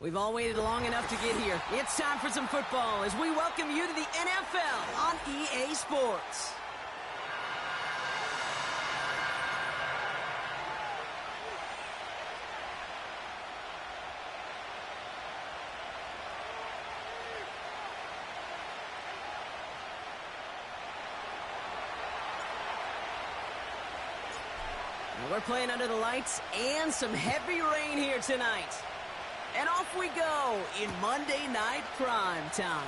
We've all waited long enough to get here. It's time for some football as we welcome you to the NFL on EA Sports. We're playing under the lights and some heavy rain here tonight. And off we go in Monday Night Prime Time.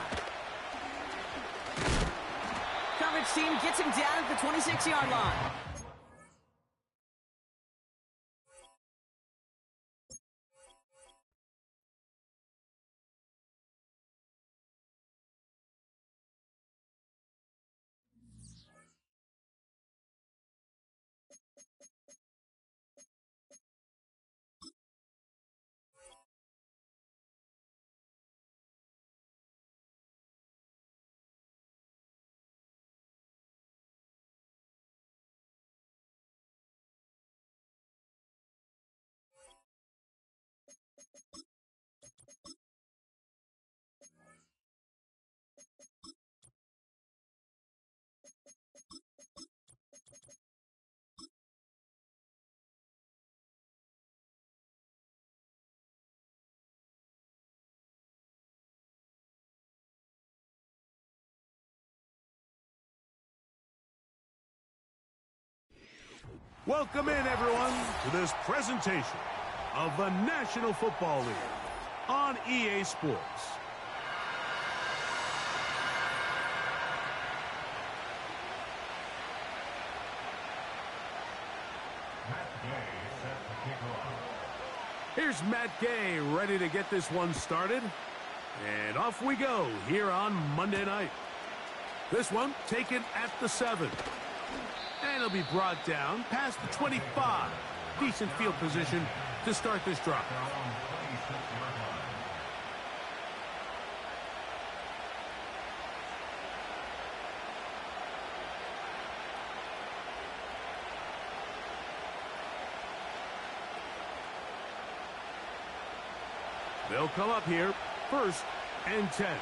Coverage team gets him down at the 26-yard line. Welcome in, everyone, to this presentation of the National Football League on EA Sports. Here's Matt Gay ready to get this one started. And off we go here on Monday night. This one taken at the 7. And it'll be brought down past the 25. Decent field position to start this drive. They'll come up here, 1st and 10.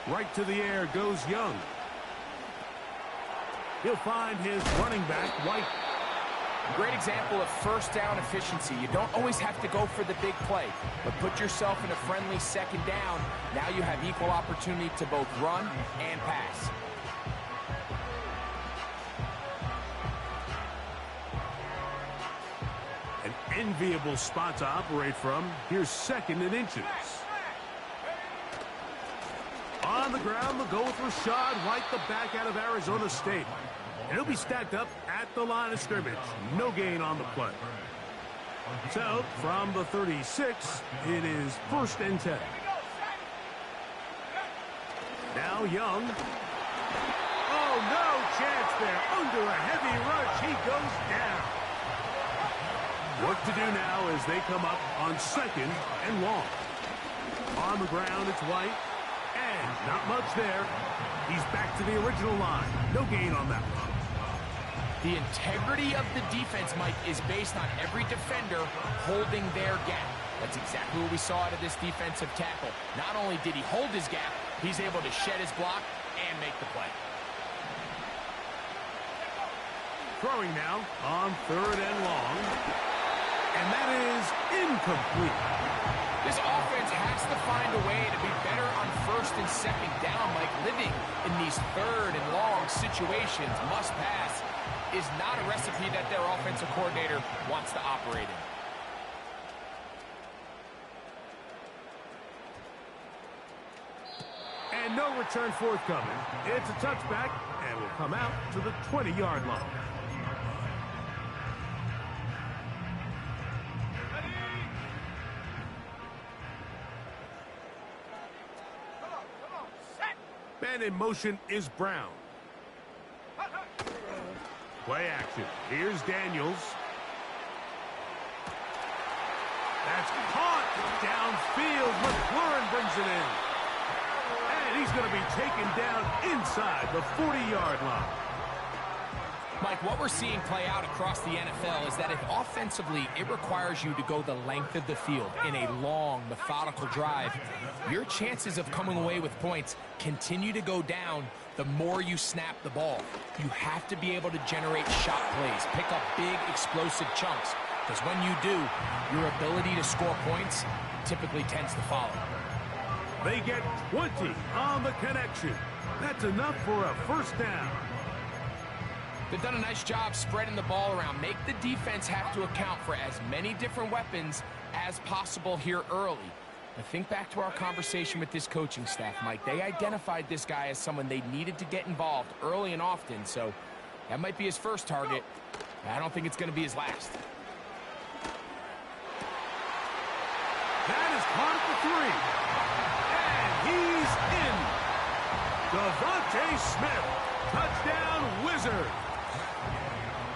Right to the air goes Young. He'll find his running back, White. Great example of first down efficiency. You don't always have to go for the big play, but put yourself in a friendly second down. Now you have equal opportunity to both run and pass. An enviable spot to operate from. Here's 2nd and inches. On the ground, they'll go with Rashad White, the back out of Arizona State. And he'll be stacked up at the line of scrimmage. No gain on the play. So, from the 36, it is 1st and 10. Now Young. Oh, no chance there. Under a heavy rush, he goes down. Work to do now as they come up on 2nd and long. On the ground, it's White. And not much there. He's back to the original line. No gain on that one. The integrity of the defense, Mike, is based on every defender holding their gap. That's exactly what we saw out of this defensive tackle. Not only did he hold his gap, he's able to shed his block and make the play. Throwing now on 3rd and long. And that is incomplete. This offense has to find a way to be better on 1st and 2nd down, Mike. Living in these 3rd and long situations, must pass, is not a recipe that their offensive coordinator wants to operate in. And no return forthcoming. It's a touchback and will come out to the 20-yard line. Man in motion is Brown. Play action. Here's Daniels. That's caught downfield. McLaurin brings it in. And he's going to be taken down inside the 40-yard line. Mike, what we're seeing play out across the NFL is that if offensively it requires you to go the length of the field in a long, methodical drive, your chances of coming away with points continue to go down the more you snap the ball. You have to be able to generate shot plays, pick up big, explosive chunks, because when you do, your ability to score points typically tends to follow. They get 20 on the connection. That's enough for a first down. They've done a nice job spreading the ball around. Make the defense have to account for as many different weapons as possible here early. But think back to our conversation with this coaching staff, Mike. They identified this guy as someone they needed to get involved early and often, so that might be his first target. I don't think it's going to be his last. That is caught at the 3. And he's in. Devontae Smith, touchdown Wizard.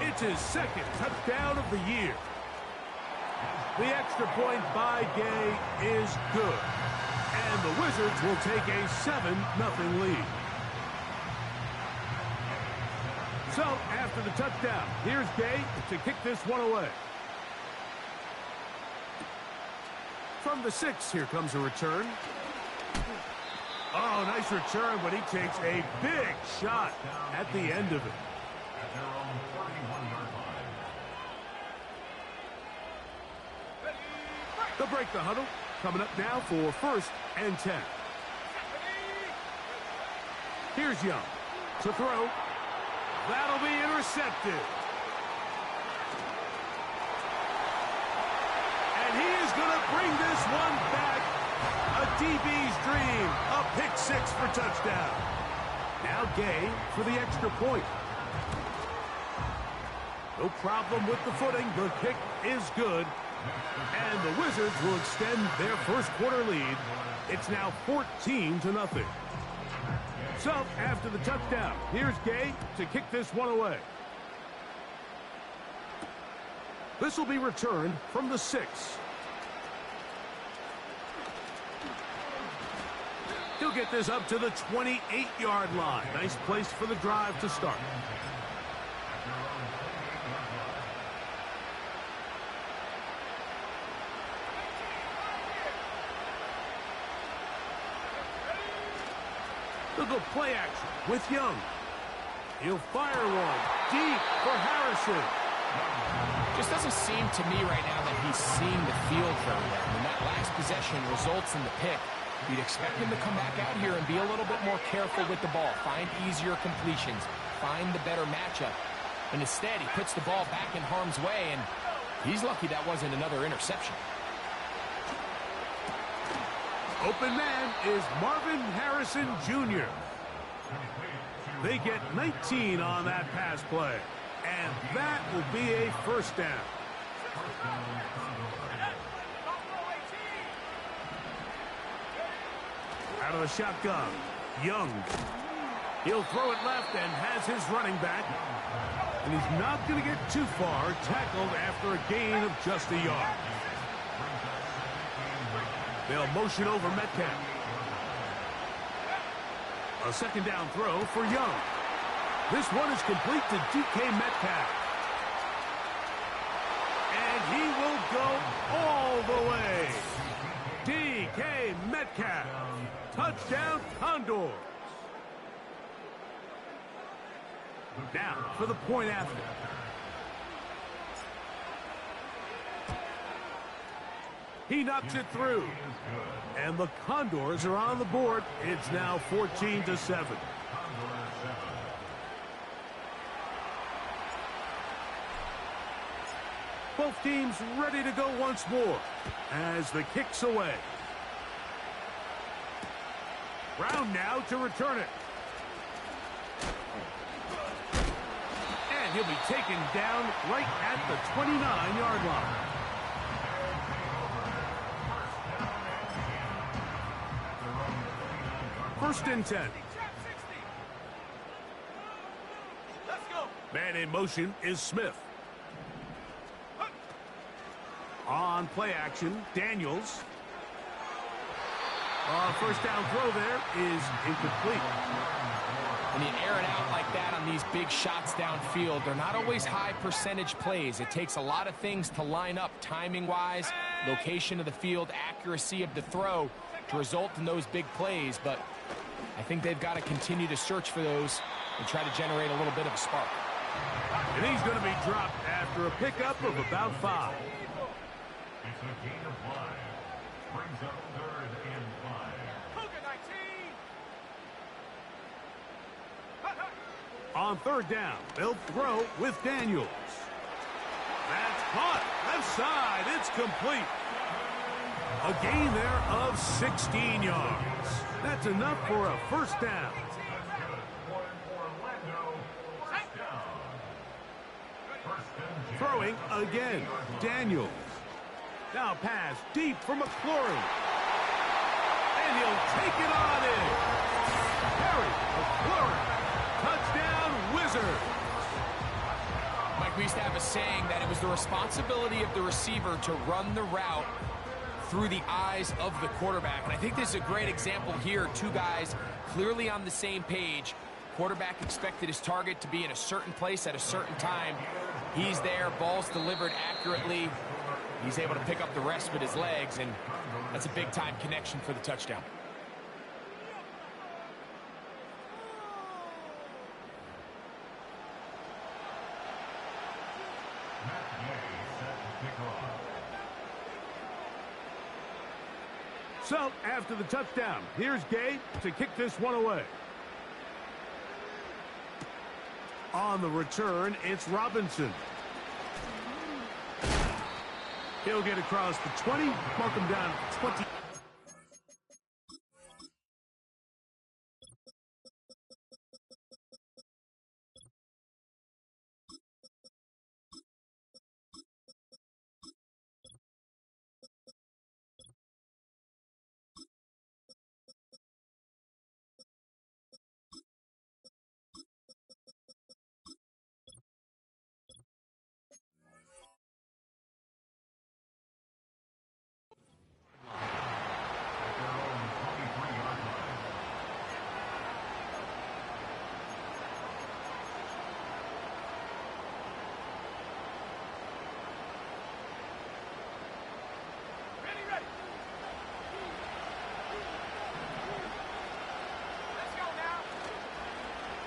It's his second touchdown of the year. The extra point by Gay is good. And the Wizards will take a 7-0 lead. So, after the touchdown, here's Gay to kick this one away. From the 6, here comes a return. Oh, nice return, but he takes a big shot at the end of it. They'll break the huddle. Coming up now for 1st and 10. Here's Young to throw. That'll be intercepted. And he is going to bring this one back. A DB's dream. A pick 6 for touchdown. Now Gay for the extra point. No problem with the footing. The kick is good. And the Wizards will extend their first quarter lead. It's now 14-0. So, after the touchdown, here's Gay to kick this one away. This will be returned from the 6. He'll get this up to the 28-yard line. Nice place for the drive to start. They'll go play action with Young. He'll fire one deep for Harrison. Just doesn't seem to me right now that he's seeing the field very well. When that last possession results in the pick, you'd expect him to come back out here and be a little bit more careful with the ball, find easier completions, find the better matchup. And instead, he puts the ball back in harm's way, and he's lucky that wasn't another interception. Open man is Marvin Harrison Jr. They get 19 on that pass play. And that will be a first down. Out of the shotgun, Young. He'll throw it left and has his running back. And he's not going to get too far, tackled after a gain of just a yard. They'll motion over Metcalf. A second down throw for Young. This one is complete to DK Metcalf. And he will go all the way. DK Metcalf. Touchdown Condors. Now for the point after. He knocks it through. And the Condors are on the board. It's now 14-7. Both teams ready to go once more as the kick's away. Brown now to return it. And he'll be taken down right at the 29-yard line. First and 10. Man in motion is Smith. On play action, Daniels. First down throw there is incomplete. When you air it out like that on these big shots downfield, they're not always high percentage plays. It takes a lot of things to line up timing-wise, location of the field, accuracy of the throw to result in those big plays. But I think they've got to continue to search for those and try to generate a little bit of a spark. And he's going to be dropped after a pickup of about 5. It's a gain of 5. Brings up 3rd and 5. On 3rd down, they'll throw with Daniels. That's caught. Left side. It's complete. A gain there of 16 yards. That's enough for a first down. Throwing again, Daniels. Now pass deep for McLaurin. And he'll take it on in. Harry McLaurin. Touchdown, Wizards. Mike, we used to have a saying that it was the responsibility of the receiver to run the route through the eyes of the quarterback. And I think this is a great example here. Two guys clearly on the same page. Quarterback expected his target to be in a certain place at a certain time. He's there, ball's delivered accurately. He's able to pick up the rest with his legs, and that's a big-time connection for the touchdown. So, after the touchdown, here's Gay to kick this one away. On the return, it's Robinson. He'll get across the 20, mark him down to 20.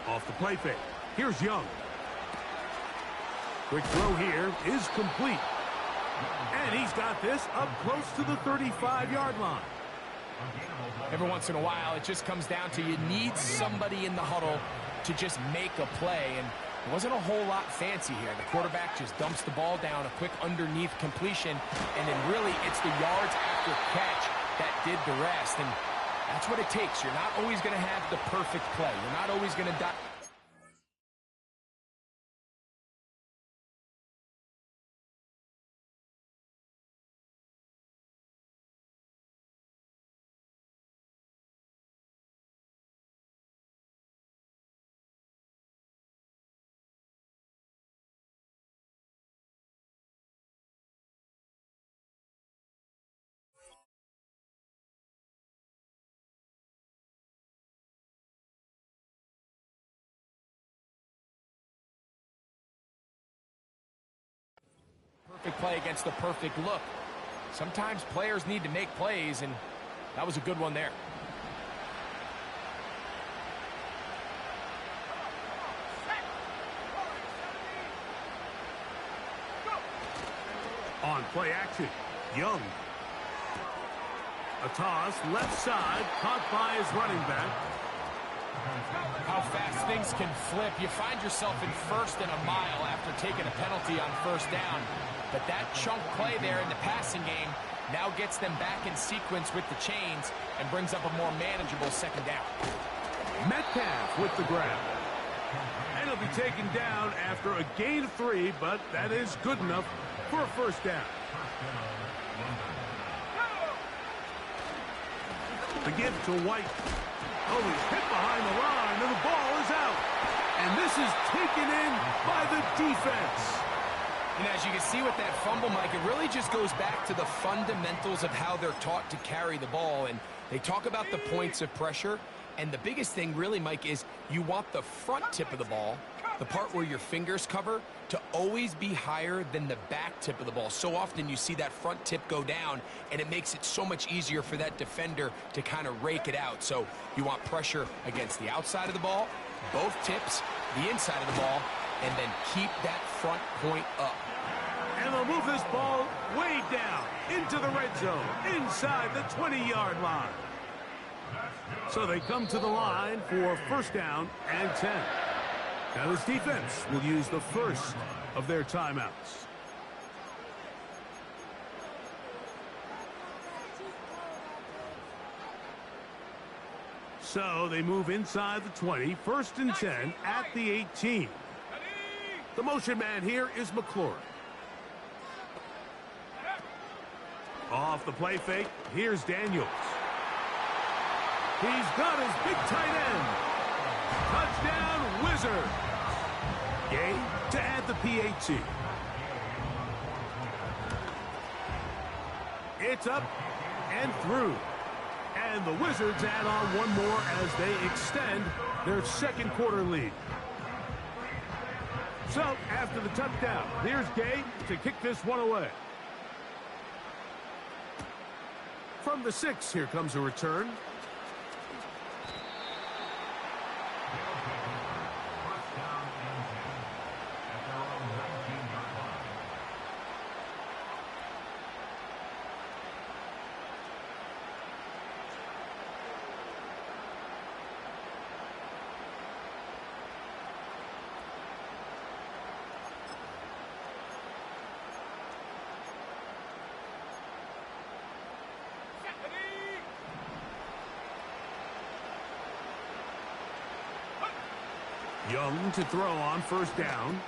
Off the play fake. Here's Young. Quick throw here is complete. And he's got this up close to the 35-yard line. Every once in a while, it just comes down to you need somebody in the huddle to just make a play. And it wasn't a whole lot fancy here. The quarterback just dumps the ball down, a quick underneath completion, and then really it's the yards after catch that did the rest. And that's what it takes. You're not always going to have the perfect play. You're not always going to die. Perfect play against the perfect look. Sometimes players need to make plays, and that was a good one there. On play action, Young. A toss, left side, caught by his running back. How fast things can flip. You find yourself in 1st and a mile after taking a penalty on 1st down. But that chunk play there in the passing game now gets them back in sequence with the chains and brings up a more manageable 2nd down. Metcalf with the grab. And he'll be taken down after a gain of 3, but that is good enough for a 1st down. The give to White. Oh, he's hit behind the line, and the ball is out. And this is taken in by the defense. And as you can see with that fumble, Mike, it really just goes back to the fundamentals of how they're taught to carry the ball. And They talk about the points of pressure, and the biggest thing really, Mike, is you want the front tip of the ball, the part where your fingers cover, to always be higher than the back tip of the ball. So often you see that front tip go down, and it makes it so much easier for that defender to kind of rake it out. So you want pressure against the outside of the ball, both tips, the inside of the ball, and then keep that front point up. And they'll move this ball way down into the red zone, inside the 20-yard line. So they come to the line for first down and 10. Now this defense will use the first of their timeouts. So they move inside the 20, first and 10 at the 18. The motion man here is McLaurin. Off the play fake, here's Daniels. He's got his big tight end. Touchdown, Wizards. Gay to add the PAT. It's up and through. And the Wizards add on one more as they extend their second quarter lead. So, after the touchdown, here's Gay to kick this one away. From the 6, here comes a return. Young to throw on first down.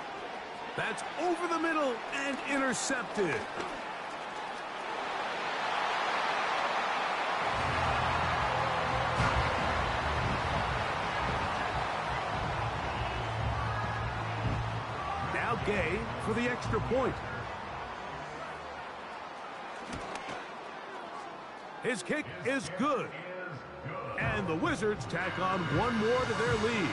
That's over the middle and intercepted. Now Gay for the extra point. His kick is good. And the Wizards tack on one more to their lead.